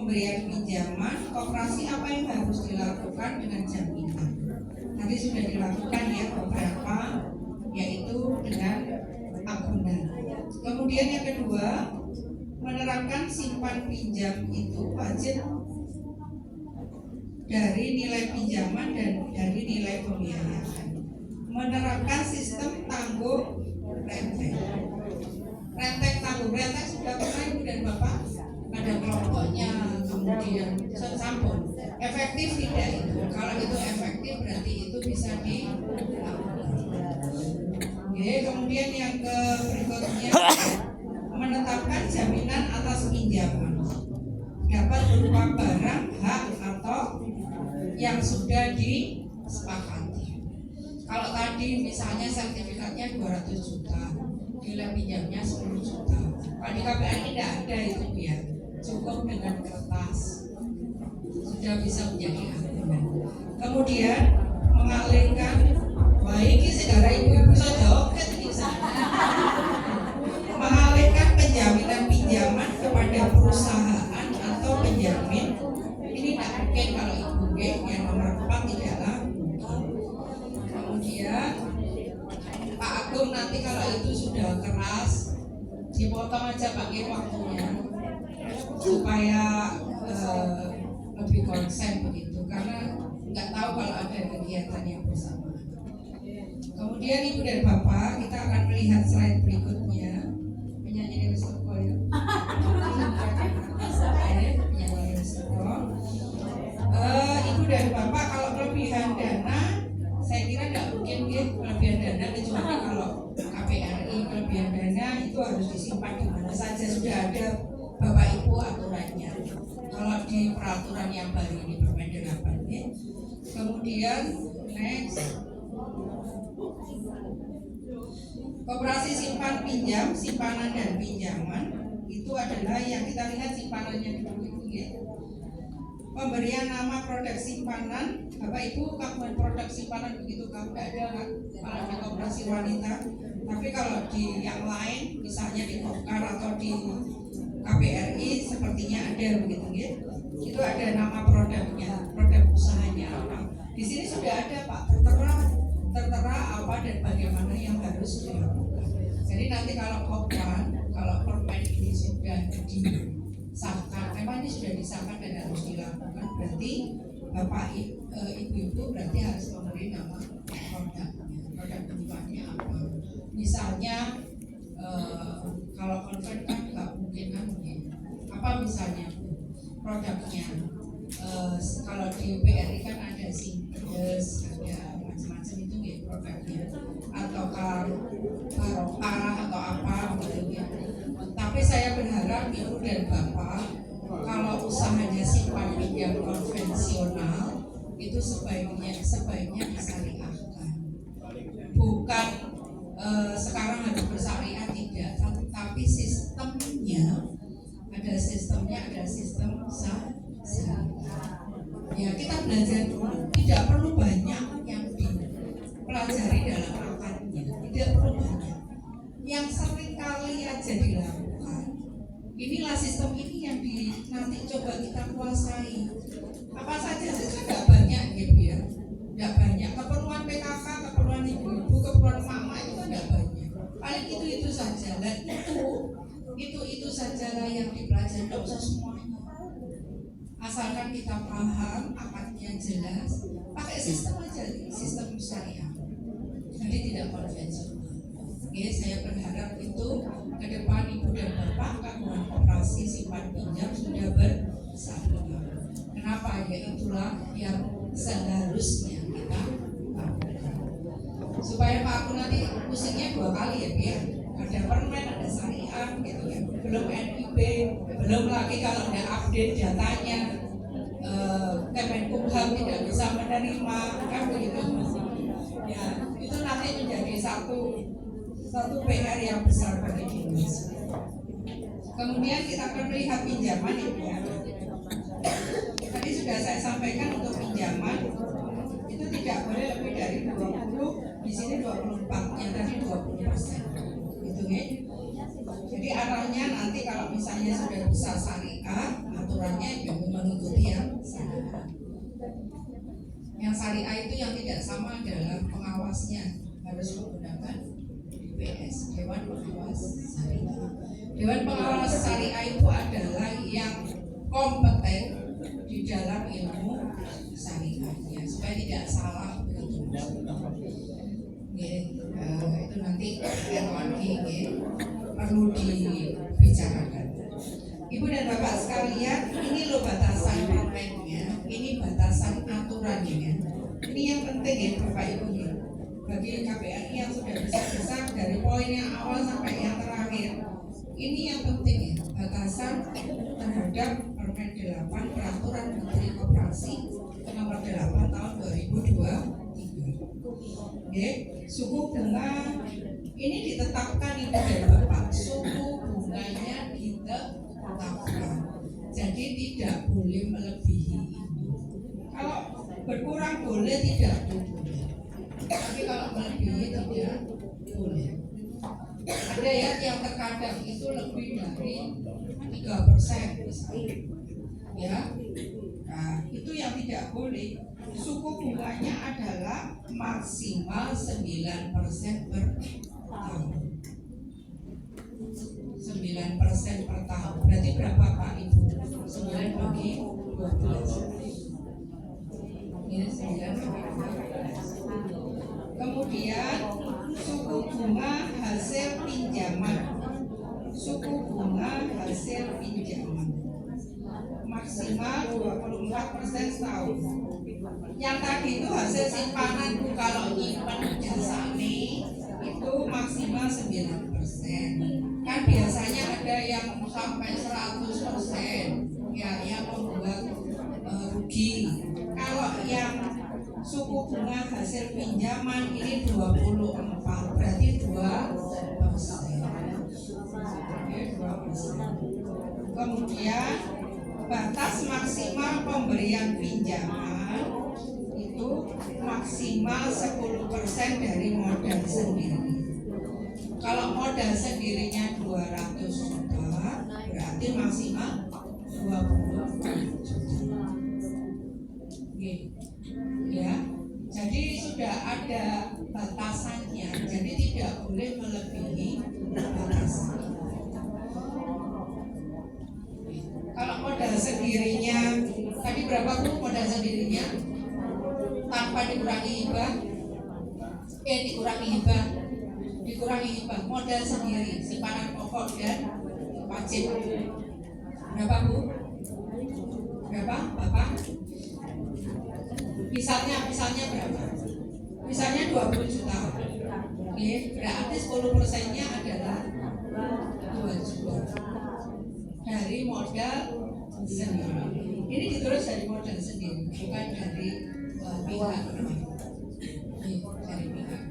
pemberian pinjaman, koperasi apa yang harus dilakukan dengan jaminan. Tadi sudah dilakukan ya beberapa, yaitu dengan agunan. Kemudian yang kedua, menerapkan simpan pinjam itu wajib dari nilai pinjaman dan dari nilai pembiayaan. Menerapkan sistem tangguh renteng. Renteng tangguh renteng sudah pernah Ibu dan Bapak? Ada kelompoknya, kemudian sampun. Efektif tidak itu? Kalau itu efektif berarti itu bisa dilakukan. Oke, kemudian yang berikutnya, menetapkan jaminan atas pinjaman. Dapat berupa barang, hak atau yang sudah disepakati. Kalau tadi misalnya sertifikatnya 200 juta, nilai pinjamnya 10 juta. Kalau di KPR tidak ada itu ya, cukup dengan kertas sudah bisa menjadi agunan. Kemudian mengalihkan, baik segala ibu bisa jawab kan bisa. Mengalihkan penjaminan pinjaman kepada perusahaan atau penjamin. Ini tak mungkin kalau ibu yang nomor 4 tidaklah. Kemudian Pak Agung nanti kalau itu sudah keras dipotong aja pakai waktunya supaya lebih konsen begitu, karena nggak tahu kalau ada kegiatan yang bersama. Kemudian Ibu dan Bapak, kita akan melihat slide berikutnya. Penyanyi Dewi Soko ya. Ibu dan Bapak, kalau kelebihan dana, saya kira nggak mungkin ya kelebihan dana kecuali kalau KPRI kelebihan dana itu harus disimpan di mana saja, sudah ada Bapak Ibu aturannya. Kalau di peraturan yang baru ini Permen 8 ya. Kemudian next, koperasi simpan pinjam, simpanan dan pinjaman itu adalah yang kita lihat simpanannya dulu itu ya. Pemberian nama produk simpanan, Bapak Ibu kamu produk simpanan begitu kamu tidak ada kan? Kalau di koperasi wanita, tapi kalau di yang lain, misalnya di Golkar atau di KPRI sepertinya ada begitu ya. Itu ada nama produknya, produk usahanya apa. Di sini sudah ada Pak, tertera apa dan bagaimana yang harus dilakukan. Jadi nanti kalau permen ini sudah disahkan, memang ini sudah disahkan dan harus dilakukan, berarti Bapak Ibu berarti harus memberi nama produknya, produk kebutuhannya apa. Misalnya kalau konvert kan nggak mungkin apa misalnya produknya. Kalau di BRI kan ada Sindes, ada macam-macam itu ya produknya, atau parah atau apa gitu ya. Tapi saya berharap Ibu dan Bapak, kalau usahanya simpan pinjam konvensional itu sebaiknya disyariahkan. Bukan sekarang harus bersyariah tidak, tapi sistemnya ada sistem syariah. Ya kita belajar dulu, tidak perlu banyak yang dipelajari dalam akarnya, tidak perlu banyak. Yang sering kali aja dilakukan. Inilah sistem ini yang nanti coba kita kuasai. Apa saja nggak banyak gitu ya, nggak banyak. Keperluan PKK, keperluan ibu-ibu, keperluan mama itu kan nggak banyak. Paling itu saja. Dan itu sajalah yang dipelajari, nggak usah semuanya. Asalkan kita paham, akadnya jelas, pakai sistem aja, sistem syariah. Jadi tidak konvensional. Oke, saya berharap itu ke depan Ibu dan Bapak gabungan koperasi simpan pinjam sudah bersama. Kenapa? Ya itulah yang seharusnya kita lakukan. Supaya Pak Aku nanti pusingnya 2 kali ya, biar ada permen, ada syariah gitu ya. Belum NIB, belum lagi kalau ada update datanya, Kemenkumham tidak bisa menerima kan begitu. Ya, itu nanti menjadi satu PR yang besar bagi Indonesia. Kemudian kita akan melihat pinjaman itu ya. Tadi sudah saya sampaikan untuk pinjaman itu tidak boleh lebih dari 20, di sini 24, yang tadi 20%. Gitu ya. Jadi arahnya nanti kalau misalnya sudah bisa syariah, aturannya juga Yang syariah itu yang tidak sama adalah pengawasnya harus menggunakan DPS, Dewan Pengawas Syariah. Dewan Pengawas Syariah itu adalah yang kompeten di dalam ilmu syariahnya supaya tidak salah begitu. Itu nanti lagi perlu dibicarakan. Ibu dan Bapak sekalian, ini loh batasan permennya, ini batasan aturannya. Ini yang penting ya Bapak Ibu ya. Bagi KPRI yang sudah besar-besar dari poin yang awal sampai yang terakhir, ini yang penting ya, batasan terhadap Permen 8 Peraturan Menteri Koperasi Nomor 8 tahun 2023. Suku bunga ini ditetapkan Ibu dan Bapak, suku bunganya ditetapkan. Jadi tidak boleh melebihi ini. Kalau berkurang boleh, tidak boleh. Tapi kalau melebihi tidak boleh. Ada yang terkadang itu lebih dari 3% misalnya. Ya. Nah, itu yang tidak boleh. Suku bunganya adalah maksimal 9% per tahun. 9% per tahun. Berarti berapa Pak Ibu? 9 bagi 12. Ini 9 bagi 12. Kemudian suku bunga hasil pinjaman. Suku bunga hasil pinjaman maksimal 24% setahun. Yang tadi itu hasil simpanan Bu, kalau nyimpan jasa nih itu maksimal 9%. Kan biasanya ada yang sampai 100%, ya yang membuat rugi. Kalau yang suku bunga hasil pinjaman ini 24, berarti 2%. Kemudian batas maksimal pemberian pinjaman itu maksimal 10% dari modal sendiri. Kalau modal sendirinya 200 juta, berarti maksimal 20 juta. Ya, jadi sudah ada batasannya. Jadi tidak boleh melebihi batasan. Kalau modal sendirinya tadi berapa Bu modal sendirinya? Tanpa dikurangi hibah, dikurangi hibah, modal sendiri, simpanan pokok dan wajib. Berapa Bu? Berapa Bapak? Misalnya berapa? Misalnya 20 juta. Oke, berarti 10%-nya adalah 2 juta. Dari modal sendiri. Ini ditulis dari modal sendiri, bukan dari pihak dari pihak.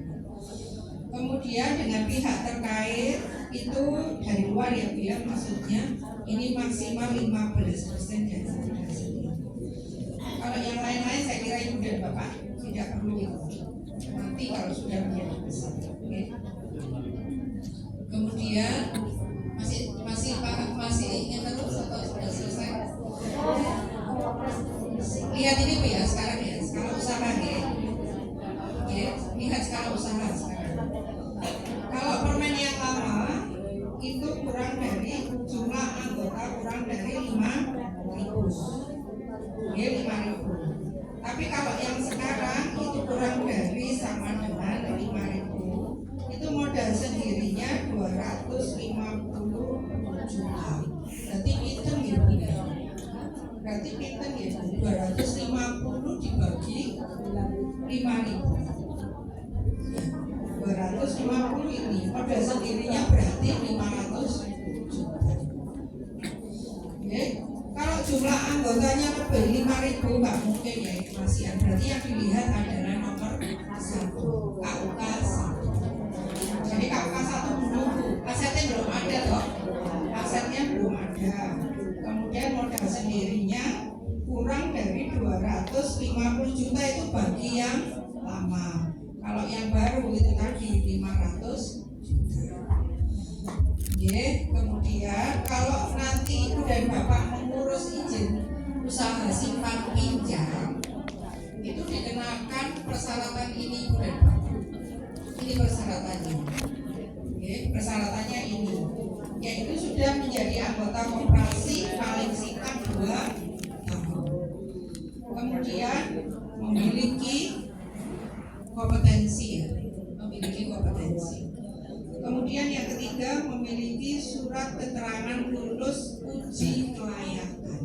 Kemudian dengan pihak terkait itu dari luar ya Bu ya, maksudnya ini maksimal 15% dari modal sendiri. Kalau yang lain-lain saya kira Ibu dan Bapak tidak perlu ikut. Nanti kalau sudah menjadi besar. Okay. Kemudian masih ingin terus atau sudah selesai? Lihat ini Bu ya sekarang ya, skala usaha ya. Lihat skala usaha sekarang. Kalau permen yang lama itu kurang dari jumlah anggota kurang dari 5.000. Ya 5.000. Tapi kalau yang sekarang itu kurang dari sama dengan 5.000. Itu modal sendirinya 250 juta. Berarti hitung ya Bu ya. Berarti hitung ya Bu, 250 dibagi 5.000. 250 ini modal sendirinya berarti 500 juta. Oke. Kalau jumlah anggotanya lebih 5.000 nggak mungkin ya, kasihan. Berarti yang dilihat adalah nomor 1, KUK 1. Jadi KUK 1 menunggu, asetnya belum ada loh. Asetnya belum ada. Kemudian modal sendirinya kurang dari 250 juta itu bagi yang lama. Kalau yang baru itu tadi 500 juta. Kemudian kalau nanti Ibu dan Bapak mengurus izin usaha simpan pinjam, anggota koperasi paling singkat 2 tahun. Kemudian memiliki kompetensi ya, memiliki kompetensi. Kemudian yang ketiga, memiliki surat keterangan lulus uji kelayakan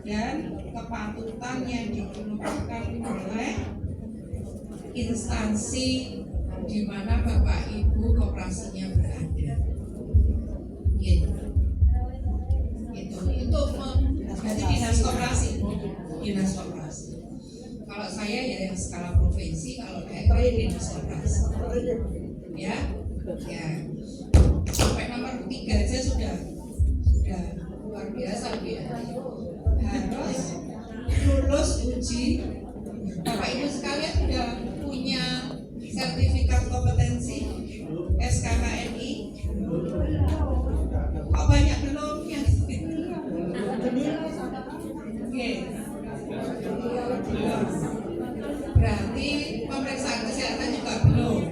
dan kepatutan yang dikeluarkan oleh instansi di mana Bapak Ibu koperasinya berada. Gitu. Itu berarti dinas koperasi. Kalau saya ya yang skala provinsi, kalau daerah ya dinas koperasi. Ya. Sampai nomor 3 aja sudah luar biasa ya. Harus lulus uji. Bapak Ibu sekalian sudah punya sertifikat kompetensi SKKNI? Kok banyak belumnya? Oke. Berarti pemeriksaan kesehatan juga belum?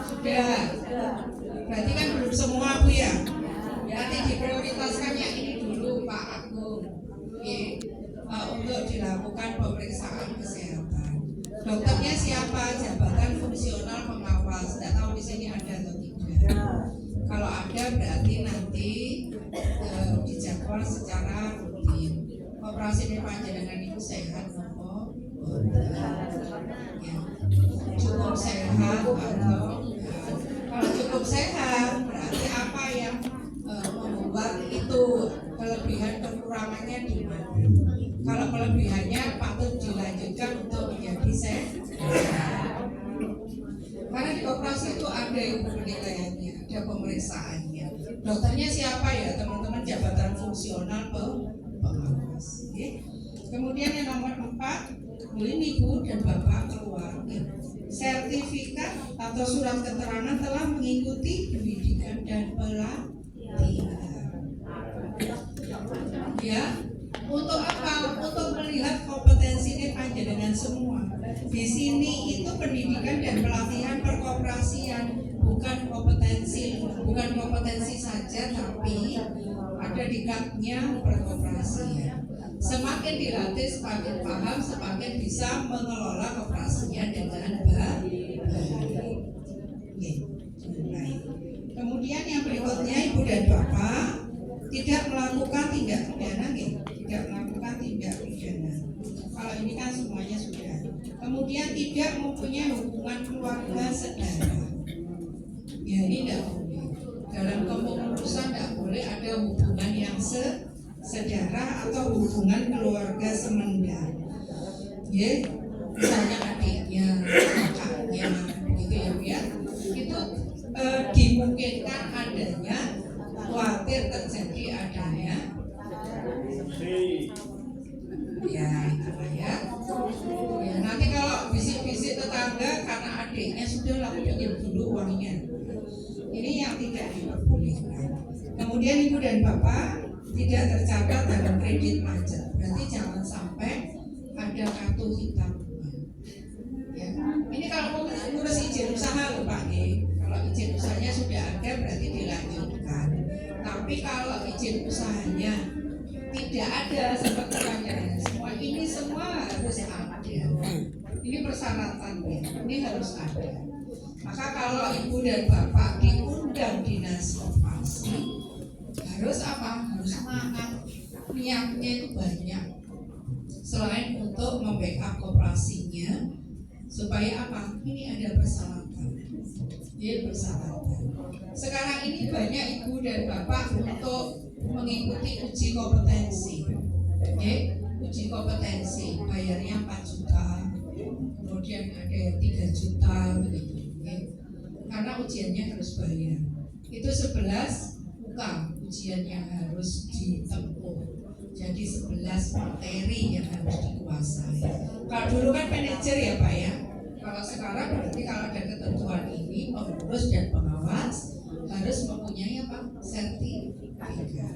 Sudah. Berarti kan belum semua Bu ya? Nanti diprioritaskan yang ini dulu Pak Agung. Untuk dilakukan pemeriksaan kesehatan. Dokternya siapa? Jabatan fungsional pengawas. Tidak tahu di sini ada atau tidak. Kalau ada berarti nanti dijadwal secara rutin. Koperasi ini panjenengan itu sehat nopo? Ya. Cukup sehat atau kalau cukup sehat berarti apa yang membuat itu kelebihan kekurangannya di mana? Kalau kelebihannya patut dilanjutkan untuk menjadi sehat. Karena di koperasi itu ada yang penilaiannya, ada pemeriksaannya. Dokternya siapa ya teman-teman? Jabatan fungsional pengawas. Kemudian yang nomor 4, ini Ibu dan Bapak keluarga. Sertifikat atau surat keterangan telah mengikuti pendidikan dan pelatihan. Ya. Untuk apa? Untuk melihat kompetensi ini panjenengan semua. Di sini itu pendidikan dan pelatihan perkoperasian, bukan kompetensi saja, tapi ada dikatnya perkoperasian. Semakin dilatih, semakin paham, semakin bisa mengelola koperasinya dengan baik. Kemudian yang berikutnya Ibu dan Bapak tidak melakukan tindak pidana. Kalau ini kan semuanya sudah. Kemudian tidak mempunyai hubungan keluarga saudara. Ya ini tidak boleh. Dalam kepengurusan tidak boleh ada hubungan yang sedarah atau hubungan keluarga semenda. Ya, misalnya adiknya, kakaknya, begitu ya Bu ya. Itu dimungkinkan adanya, khawatir terjadi adanya. Ya, nanti kalau bisik-bisik tetangga karena adiknya sudah lah pinjam dulu uangnya. Ini yang tidak diperbolehkan. Kemudian Ibu dan Bapak tidak tercatat dalam kredit macet. Berarti jangan sampai ada kartu hitam. Ya. Ini kalau mau ngurus izin usaha loh Pak. Kalau izin usahanya sudah ada berarti dilanjutkan. Tapi kalau izin usahanya tidak ada seperti panjenengan semua, ini semua harus ada. Ini persyaratannya, ini harus ada. Maka kalau Ibu dan Bapak diundang dinas koperasi, harus apa? Harus semangat. Niatnya itu banyak. Selain untuk membackup koperasinya, supaya apa? Ini ada persyaratan. Dia persyaratan. Sekarang ini banyak Ibu dan Bapak untuk mengikuti uji kompetensi. Uji kompetensi bayarnya 4 juta, kemudian ada yang 3 juta begitu. Karena ujiannya harus bayar. Itu 11 ujian yang harus ditempuh. Jadi 11 materi yang harus dikuasai. Kalau dulu kan manajer ya Pak ya. Kalau sekarang berarti kalau ada ketentuan ini, pengurus dan pengawas harus mempunyai apa? Sertifikat.